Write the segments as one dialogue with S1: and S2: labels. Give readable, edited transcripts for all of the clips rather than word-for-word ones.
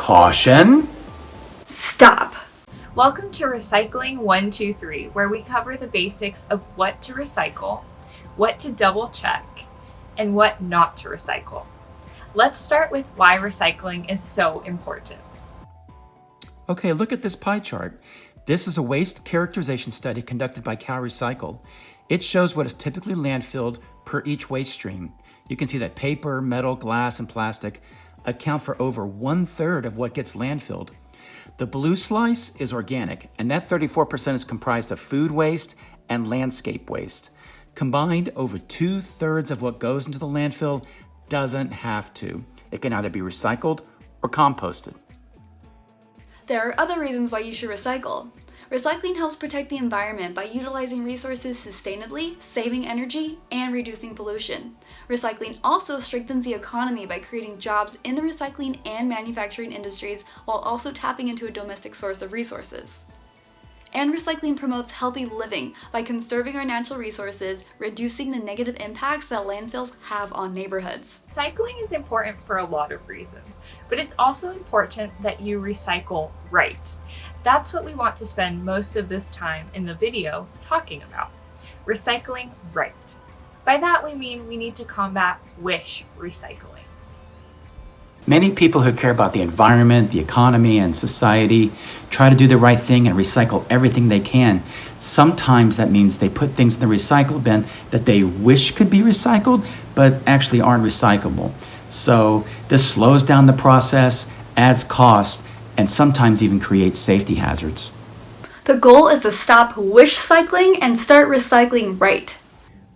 S1: Caution!
S2: Stop!
S3: Welcome to Recycling 123, where we cover the basics of what to recycle, what to double check, and what not to recycle. Let's start with why recycling is so important.
S1: Okay, look at this pie chart. This is a waste characterization study conducted by CalRecycle. It shows what is typically landfilled per each waste stream. You can see that paper, metal, glass, and plastic account for over 1/3 of what gets landfilled. The blue slice is organic, and that 34% is comprised of food waste and landscape waste. Combined, over 2/3 of what goes into the landfill doesn't have to. It can either be recycled or composted.
S2: There are other reasons why you should recycle. Recycling helps protect the environment by utilizing resources sustainably, saving energy, and reducing pollution. Recycling also strengthens the economy by creating jobs in the recycling and manufacturing industries while also tapping into a domestic source of resources. And recycling promotes healthy living by conserving our natural resources, reducing the negative impacts that landfills have on neighborhoods.
S3: Recycling is important for a lot of reasons, but it's also important that you recycle right. That's what we want to spend most of this time in the video talking about. Recycling right. By that we mean we need to combat wish recycling.
S1: Many people who care about the environment, the economy, and society try to do the right thing and recycle everything they can. Sometimes that means they put things in the recycle bin that they wish could be recycled, but actually aren't recyclable. So this slows down the process, adds cost, and sometimes even creates safety hazards.
S2: The goal is to stop wish cycling and start recycling right.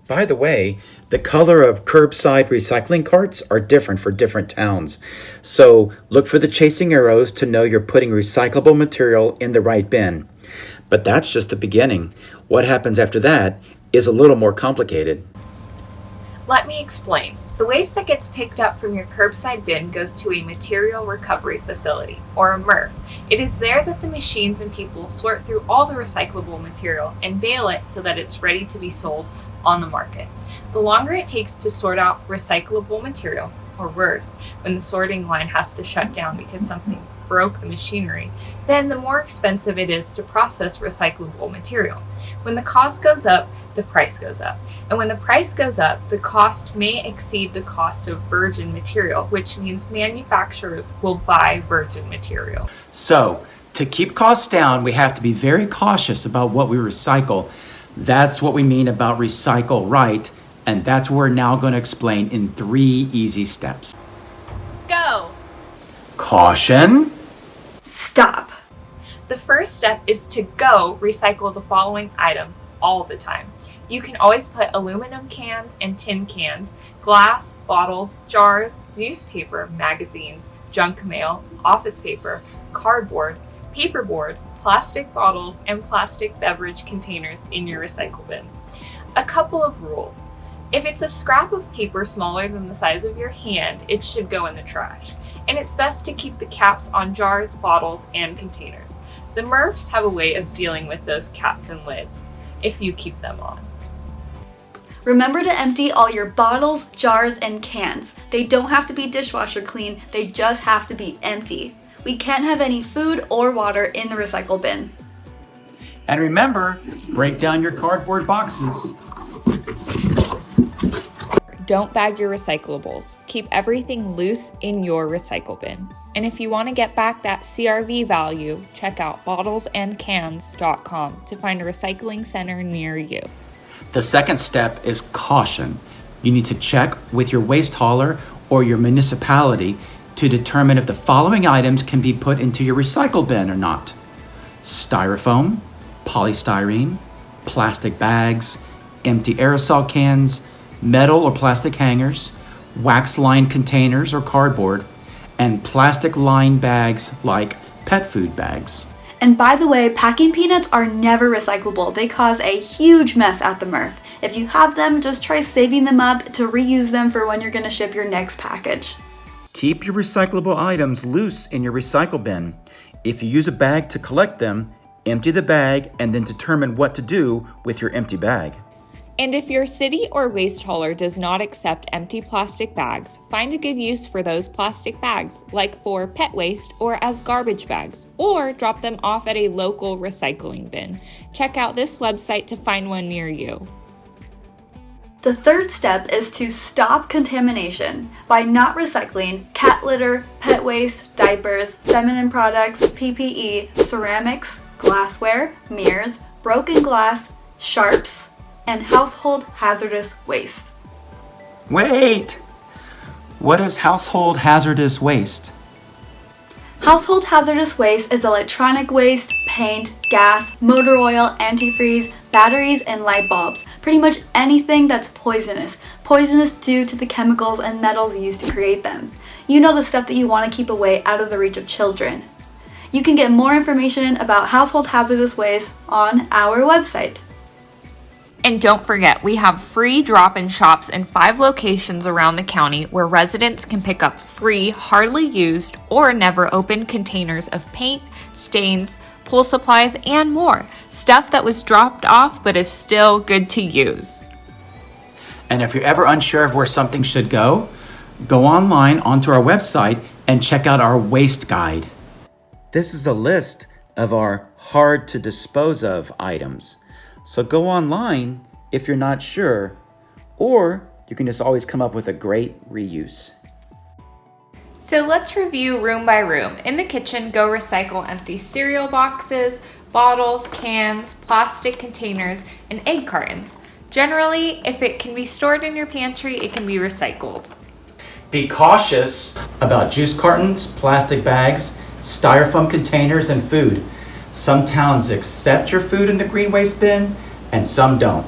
S1: By the way, the color of curbside recycling carts are different for different towns. So look for the chasing arrows to know you're putting recyclable material in the right bin. But that's just the beginning. What happens after that is a little more complicated.
S3: Let me explain. The waste that gets picked up from your curbside bin goes to a material recovery facility, or a MRF. It is there that the machines and people sort through all the recyclable material and bale it so that it's ready to be sold on the market. The longer it takes to sort out recyclable material, or worse, when the sorting line has to shut down because something broke the machinery, then the more expensive it is to process recyclable material. When the cost goes up, the price goes up. And when the price goes up, the cost may exceed the cost of virgin material, which means manufacturers will buy virgin material.
S1: So, to keep costs down, we have to be very cautious about what we recycle. That's what we mean about recycle right, and that's what we're now going to explain in 3 easy steps.
S3: Go!
S1: Caution!
S2: Stop!
S3: The first step is to go recycle the following items all the time. You can always put aluminum cans and tin cans, glass, bottles, jars, newspaper, magazines, junk mail, office paper, cardboard, paperboard, plastic bottles, and plastic beverage containers in your recycle bin. A couple of rules. If it's a scrap of paper smaller than the size of your hand, it should go in the trash. And it's best to keep the caps on jars, bottles, and containers. The MRFs have a way of dealing with those caps and lids, if you keep them on.
S2: Remember to empty all your bottles, jars, and cans. They don't have to be dishwasher clean, they just have to be empty. We can't have any food or water in the recycle bin.
S1: And remember, break down your cardboard boxes.
S3: Don't bag your recyclables. Keep everything loose in your recycle bin. And if you want to get back that CRV value, check out bottlesandcans.com to find a recycling center near you.
S1: The second step is caution. You need to check with your waste hauler or your municipality to determine if the following items can be put into your recycle bin or not. Styrofoam, polystyrene, plastic bags, empty aerosol cans, metal or plastic hangers, wax-lined containers or cardboard, and plastic-lined bags like pet food bags.
S2: And by the way, packing peanuts are never recyclable. They cause a huge mess at the MRF. If you have them, just try saving them up to reuse them for when you're going to ship your next package.
S1: Keep your recyclable items loose in your recycle bin. If you use a bag to collect them, empty the bag and then determine what to do with your empty bag.
S3: And if your city or waste hauler does not accept empty plastic bags, find a good use for those plastic bags, like for pet waste or as garbage bags, or drop them off at a local recycling bin. Check out this website to find one near you.
S2: The third step is to stop contamination by not recycling cat litter, pet waste, diapers, feminine products, PPE, ceramics, glassware, mirrors, broken glass, sharps, and household hazardous waste.
S1: Wait! What is household hazardous waste?
S2: Household hazardous waste is electronic waste, paint, gas, motor oil, antifreeze, batteries, and light bulbs. Pretty much anything that's poisonous. Poisonous due to the chemicals and metals used to create them. You know, the stuff that you want to keep away out of the reach of children. You can get more information about household hazardous waste on our website.
S3: And don't forget, we have free drop-in shops in 5 locations around the county where residents can pick up free, hardly used, or never opened containers of paint, stains, pool supplies, and more. Stuff that was dropped off but is still good to use.
S1: And if you're ever unsure of where something should go online onto our website and check out our waste guide. This is a list of our hard to dispose of items. So go online if you're not sure, or you can just always come up with a great reuse.
S3: So let's review room by room. In the kitchen, go recycle empty cereal boxes, bottles, cans, plastic containers, and egg cartons. Generally, if it can be stored in your pantry, it can be recycled.
S1: Be cautious about juice cartons, plastic bags, styrofoam containers, and food. Some towns accept your food in the green waste bin, and some don't.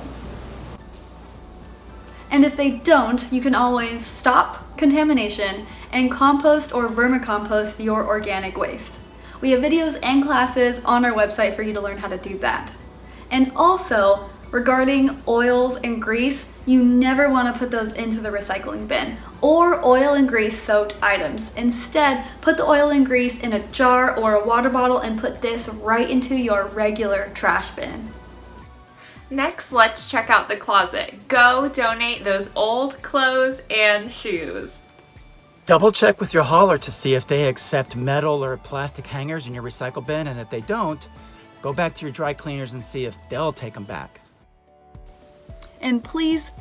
S2: And if they don't, you can always stop contamination and compost or vermicompost your organic waste. We have videos and classes on our website for you to learn how to do that. And also, regarding oils and grease, you never want to put those into the recycling bin or oil and grease soaked items. Instead, put the oil and grease in a jar or a water bottle and put this right into your regular trash bin.
S3: Next, let's check out the closet. Go donate those old clothes and shoes.
S1: Double check with your hauler to see if they accept metal or plastic hangers in your recycle bin, and if they don't, go back to your dry cleaners and see if they'll take them back.
S2: And please,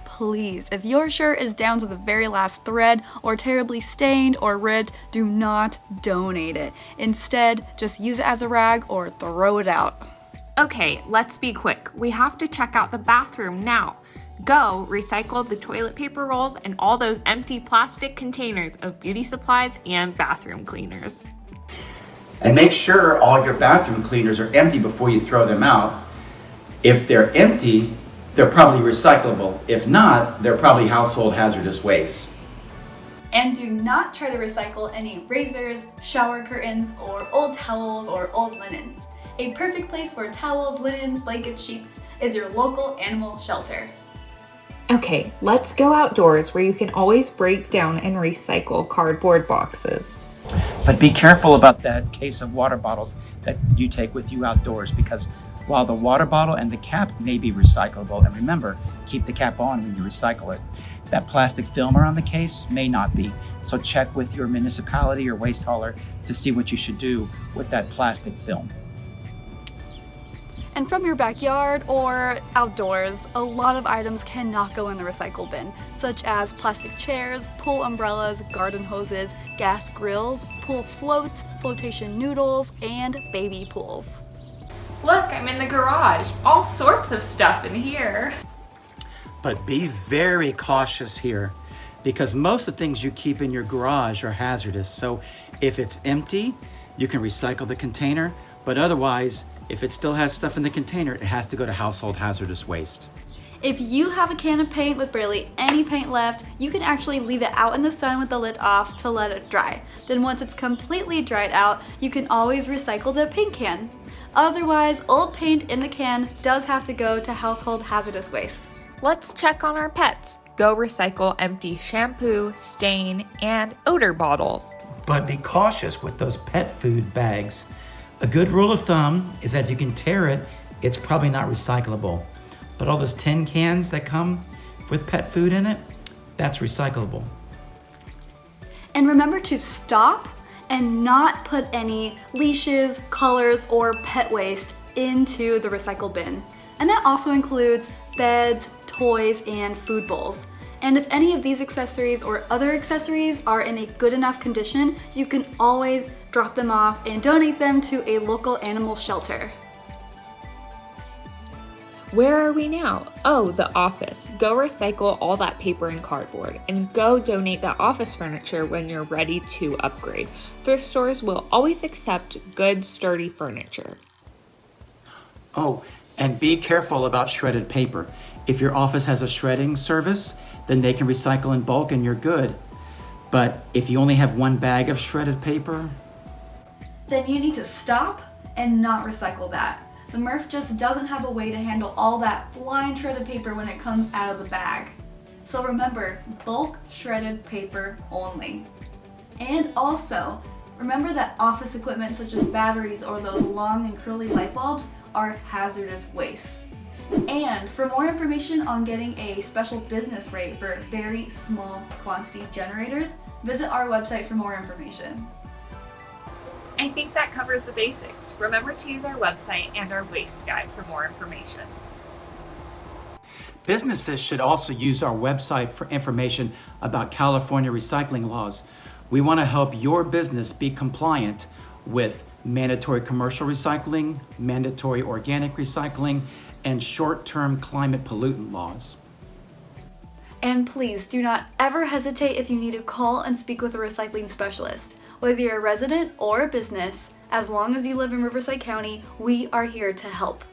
S2: if your shirt is down to the very last thread or terribly stained or ripped, do not donate it. Instead, just use it as a rag or throw it out.
S3: Okay, let's be quick. We have to check out the bathroom now. Go recycle the toilet paper rolls and all those empty plastic containers of beauty supplies and bathroom cleaners.
S1: And make sure all your bathroom cleaners are empty before you throw them out. If they're empty, they're probably recyclable. If not, they're probably household hazardous waste.
S2: And do not try to recycle any razors, shower curtains, or old towels or old linens. A perfect place for towels, linens, blankets, sheets is your local animal shelter.
S3: Okay, let's go outdoors where you can always break down and recycle cardboard boxes.
S1: But be careful about that case of water bottles that you take with you outdoors, because while the water bottle and the cap may be recyclable, and remember, keep the cap on when you recycle it, that plastic film around the case may not be. So check with your municipality or waste hauler to see what you should do with that plastic film.
S2: And from your backyard or outdoors, a lot of items cannot go in the recycle bin, such as plastic chairs, pool umbrellas, garden hoses, gas grills, pool floats, flotation noodles, and baby pools.
S3: Look, I'm in the garage. All sorts of stuff in here.
S1: But be very cautious here, because most of the things you keep in your garage are hazardous. So if it's empty, you can recycle the container, but otherwise, if it still has stuff in the container, it has to go to household hazardous waste.
S2: If you have a can of paint with barely any paint left, you can actually leave it out in the sun with the lid off to let it dry. Then once it's completely dried out, you can always recycle the paint can. Otherwise, old paint in the can does have to go to household hazardous waste.
S3: Let's check on our pets. Go recycle empty shampoo, stain, and odor bottles.
S1: But be cautious with those pet food bags. A good rule of thumb is that if you can tear it, it's probably not recyclable. But all those tin cans that come with pet food in it, that's recyclable.
S2: And remember to stop and not put any leashes, collars, or pet waste into the recycle bin. And that also includes beds, toys, and food bowls. And if any of these accessories or other accessories are in a good enough condition, you can always drop them off and donate them to a local animal shelter.
S3: Where are we now? Oh, the office. Go recycle all that paper and cardboard, and go donate that office furniture when you're ready to upgrade. Thrift stores will always accept good, sturdy furniture.
S1: Oh, and be careful about shredded paper. If your office has a shredding service, then they can recycle in bulk and you're good. But if you only have one bag of shredded paper,
S2: then you need to stop and not recycle that. The MRF just doesn't have a way to handle all that flying shredded paper when it comes out of the bag. So remember, bulk shredded paper only. And also, remember that office equipment such as batteries or those long and curly light bulbs are hazardous waste. And for more information on getting a special business rate for very small quantity generators, visit our website for more information.
S3: I think that covers the basics. Remember to use our website and our waste guide for more information.
S1: businesses should also use our website for information about California recycling laws. We want to help your business be compliant with mandatory commercial recycling, mandatory organic recycling, and short-term climate pollutant laws.
S2: And please do not ever hesitate if you need to call and speak with a recycling specialist. Whether you're a resident or a business, as long as you live in Riverside County, we are here to help.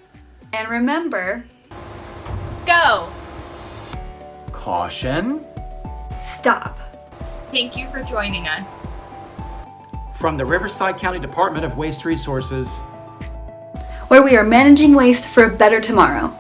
S2: And remember,
S3: Go!
S1: Caution.
S2: stop.
S3: Thank you for joining us.
S1: From the Riverside County Department of Waste Resources,
S2: Where we are managing waste for a better tomorrow.